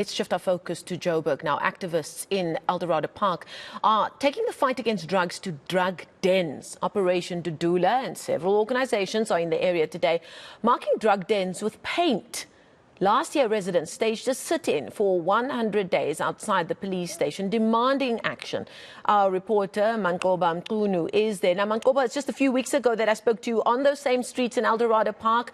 Let's shift our focus to Joburg now. Activists in Eldorado Park are taking the fight against drugs to drug dens. Operation Dudula and several organizations are in the area today, marking drug dens with paint. Last year, residents staged a sit-in for 100 days outside the police station, demanding action. Our reporter, Manqoba Mchunu, is there. Now, Manqoba, it's just a few weeks ago that I spoke to you on those same streets in Eldorado Park,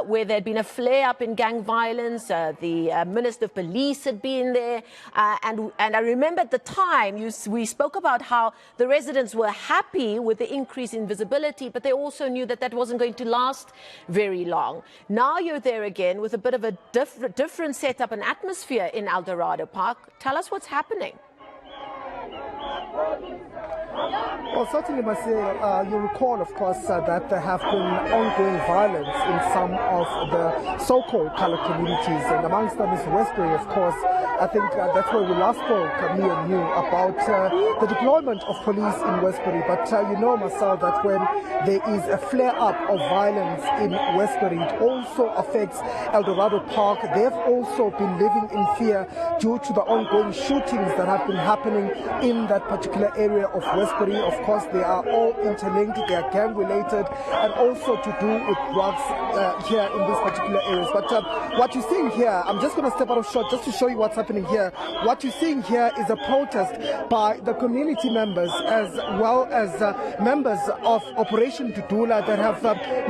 where there'd been a flare-up in gang violence. The Minister of Police had been there. And I remember at the time, we spoke about how the residents were happy with the increase in visibility, but they also knew that that wasn't going to last very long. Now you're there again with a bit of a different setup and atmosphere in Eldorado Park. Tell us what's happening. Well, certainly, Marcel, you recall, of course, that there have been ongoing violence in some of the so-called colored communities, and amongst them is Westbury, of course. I think that's where we last spoke, me and you, about the deployment of police in Westbury. But you know, Marcel, that when there is a flare-up of violence in Westbury, it also affects Eldorado Park. They have also been living in fear due to the ongoing shootings that have been happening in that particular area of Westbury. Of course, they are all interlinked, they are gang-related, and also to do with drugs here in these particular areas. But what you're seeing here, I'm just going to step out of shot just to show you what's happening here. What you're seeing here is a protest by the community members as well as members of Operation Dudula that have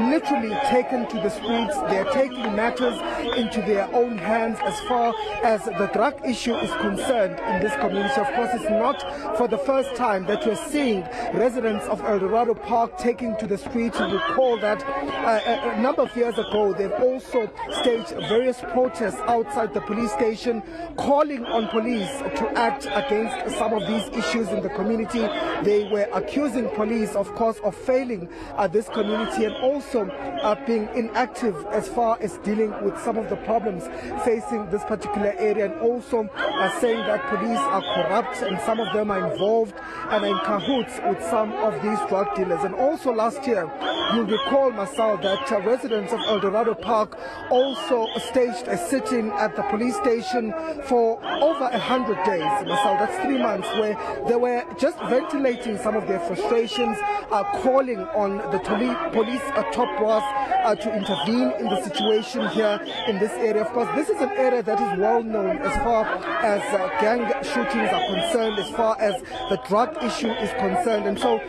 literally taken to the streets. They're taking matters into their own hands as far as the drug issue is concerned in this community. Of course, it's not for the first time that we're seeing residents of Eldorado Park taking to the streets. You recall that a number of years ago, they've also staged various protests outside the police station, calling on police to act against some of these issues in the community. They were accusing police, of course, of failing this community and also being inactive as far as dealing with some of the problems facing this particular area, and also saying that police are corrupt and some of them are involved and are in cahoots with some of these drug dealers. And also last year, you'll recall, Marcel, that residents of Eldorado Park also staged a sit-in at the police station for over 100 days, Marcel. That's 3 months, where they were just ventilating some of their frustrations, calling on the police top brass to intervene in the situation here in this area. Of course, this is an area that is well known as far as gang shootings are concerned, as far as the drug issue is concerned. And so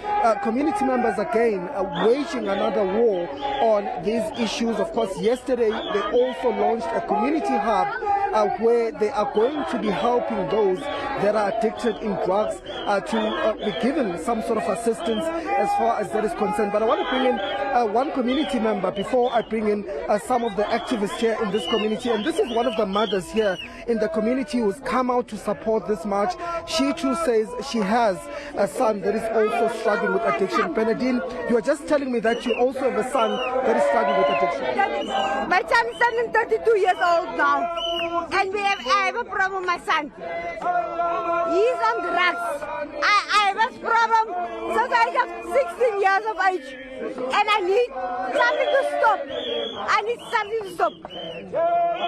community members again are waging another war on these issues. Of course, yesterday they also launched a community hub where they are going to be helping those that are addicted in drugs to be given some sort of assistance as far as that is concerned. But I want to bring in one community member before I bring in some of the activists here in this community. And this is one of the mothers here in the community who's come out to support this march. She too says she has a son that is also struggling with addiction. Bernadine, you were just telling me that you also have a son that is struggling with addiction. My son is turning 32 years old now, and I have a problem with my son. He's on drugs. I have a problem since I got 16 years of age, and I need something to stop. I need something to stop.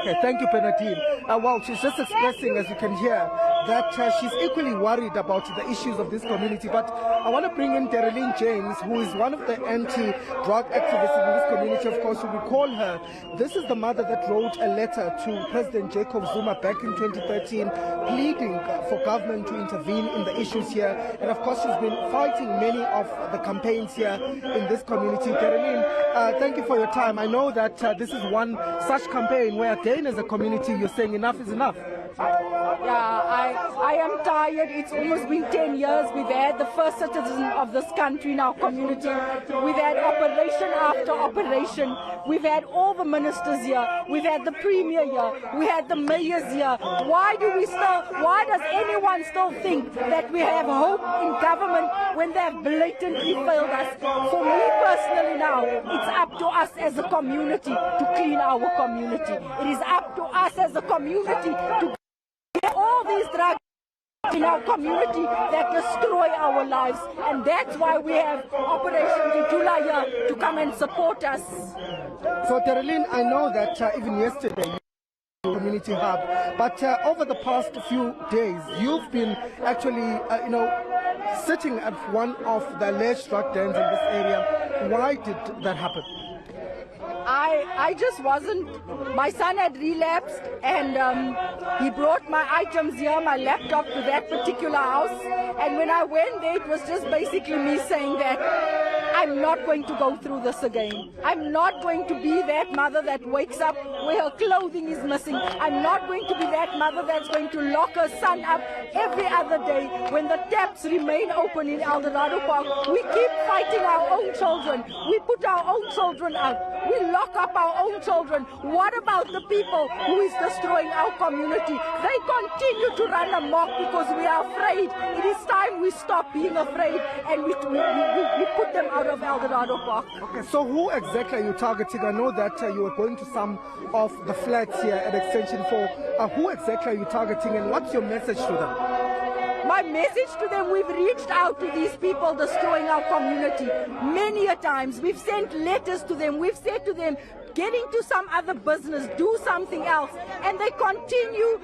Okay, thank you, Bernadine. Well, she's just expressing, as you can hear, that she's equally worried about the issues of this community. But I want to bring in Darylene James, who is one of the anti-drug activists in this community. Of course, we call her. This is the mother that wrote a letter to President Jacob Zuma back in 2013, pleading for government to intervene in the issues here. And of course, she's been fighting many of the campaigns here in this community. Darylene, thank you for your time. I know that this is one such campaign where, again, as a community, you're saying enough is enough. Yeah, I am tired. It's almost been 10 years. We've had the first citizen of this country in our community. We've had operation after operation. We've had all the ministers here. We've had the premier here. We had the mayors here. Why does anyone still think that we have hope in government when they have blatantly failed us? For me personally now, it's up to us as a community to clean our community. It is up to us as a community to get all these drugs in our community that destroy our lives, and that's why we have Operation Dudula here to come and support us. So, Darylene, I know that even yesterday community hub. But over the past few days, you've been actually, sitting at one of the alleged drug dens in this area. Why did that happen? I just wasn't, my son had relapsed and he brought my items here, my laptop, to that particular house, and when I went there it was just basically me saying that I'm not going to go through this again. I'm not going to be that mother that wakes up where her clothing is missing. I'm not going to be that mother that's going to lock her son up every other day when the taps remain open in Eldorado Park. We keep fighting our own children. We put our own children out. We lock up our own children. What about the people who is destroying our community? They continue to run amok because we are afraid. It is time we stop being afraid and we put them out of Eldorado Park. Okay, so who exactly are you targeting? I know that you are going to some of the flats here at Extension 4. Who exactly are you targeting and what's your message to them? My message to them, we've reached out to these people destroying our community many a times. We've sent letters to them. We've said to them, get into some other business, do something else. And they continue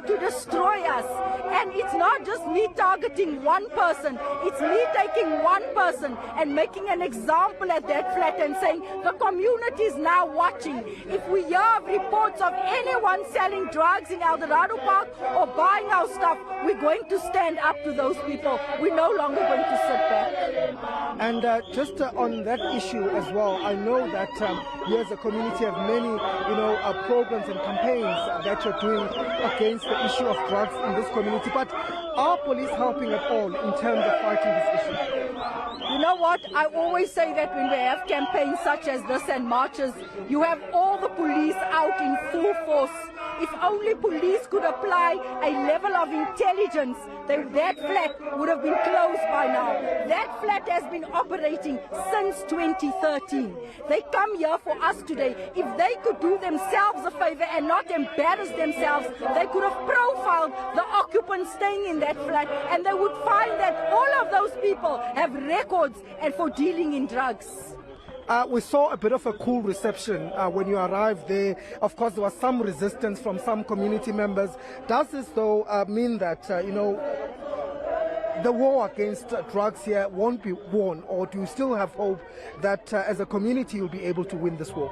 to destroy us. And it's not just me targeting one person. It's me taking one person and making an example at that flat and saying, the community is now watching. If we hear reports of anyone selling drugs in Eldorado Park or buying our stuff, we're going to stand up to those people. We're no longer going to sit back. And just on that issue as well, I know that you as a community have many, programs and campaigns that you're doing against the issue of drugs in this community. But are police helping at all in terms of fighting this issue? You know what? I always say that when we have campaigns such as this and marches, you have all the police out in full force. If only police could apply a level of intelligence, then that flat would have been closed by now. That flat has been operating since 2013. They come here for us today. If they could do themselves a favor and not embarrass themselves, they could have profiled the occupants staying in that flat, and they would find that all of those people have records and for dealing in drugs. We saw a bit of a cool reception when you arrived there. Of course, there was some resistance from some community members. Does this, though, mean that, the war against drugs here won't be won? Or do you still have hope that as a community you'll be able to win this war?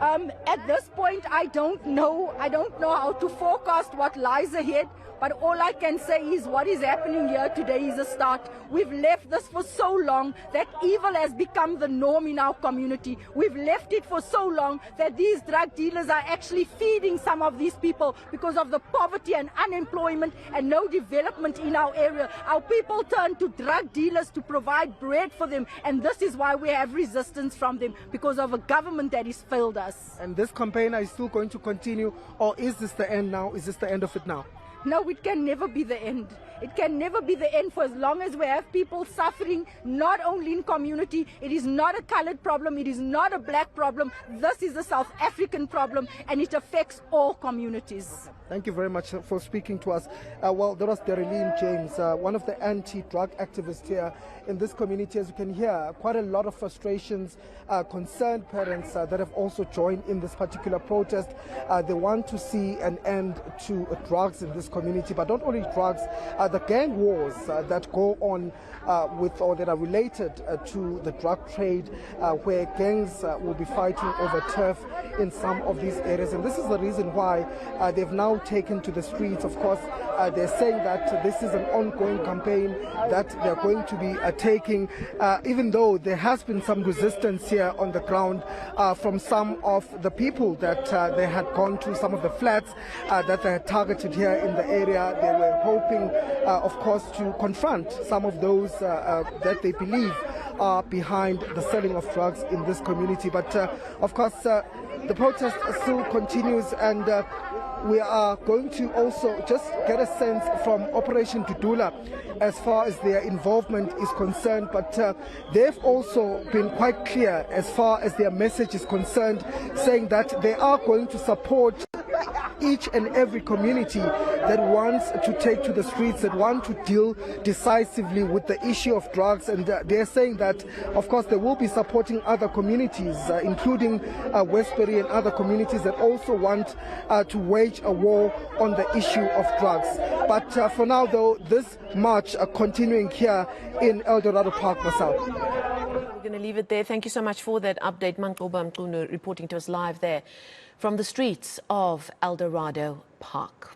At this point, I don't know how to forecast what lies ahead. But all I can say is what is happening here today is a start. We've left this for so long that evil has become the norm in our community. We've left it for so long that these drug dealers are actually feeding some of these people because of the poverty and unemployment and no development in our area. Our people turn to drug dealers to provide bread for them, and this is why we have resistance from them, because of a government that has failed us. And this campaign is still going to continue, or is this the end now? Is this the end of it now? No, it can never be the end. It can never be the end for as long as we have people suffering, not only in community. It is not a colored problem. It is not a black problem. This is a South African problem, and it affects all communities. Thank you very much for speaking to us. Well, that was Darlene James, one of the anti-drug activists here in this community. As you can hear, quite a lot of frustrations, concerned parents that have also joined in this particular protest. They want to see an end to drugs in this community, but not only drugs, the gang wars that go on with or that are related to the drug trade, where gangs will be fighting over turf in some of these areas. And this is the reason why they've now taken to the streets. Of course, they're saying that this is an ongoing campaign that they're going to be taking, even though there has been some resistance here on the ground from some of the people that they had gone to, some of the flats that they had targeted here in the area. They were hoping, of course, to confront some of those that they believe are behind the selling of drugs in this community. But of course, the protest still continues, and we are going to also just get a sense from Operation Dudula as far as their involvement is concerned. But they've also been quite clear as far as their message is concerned, saying that they are going to support each and every community that wants to take to the streets, that want to deal decisively with the issue of drugs. And they're saying that, of course, they will be supporting other communities, including Westbury and other communities that also want to wage a war on the issue of drugs. But for now, though, this march continuing here in Eldorado Park, Marcel. We're going to leave it there. Thank you so much for that update. Manqoba Mchunu reporting to us live there from the streets of Eldorado Park.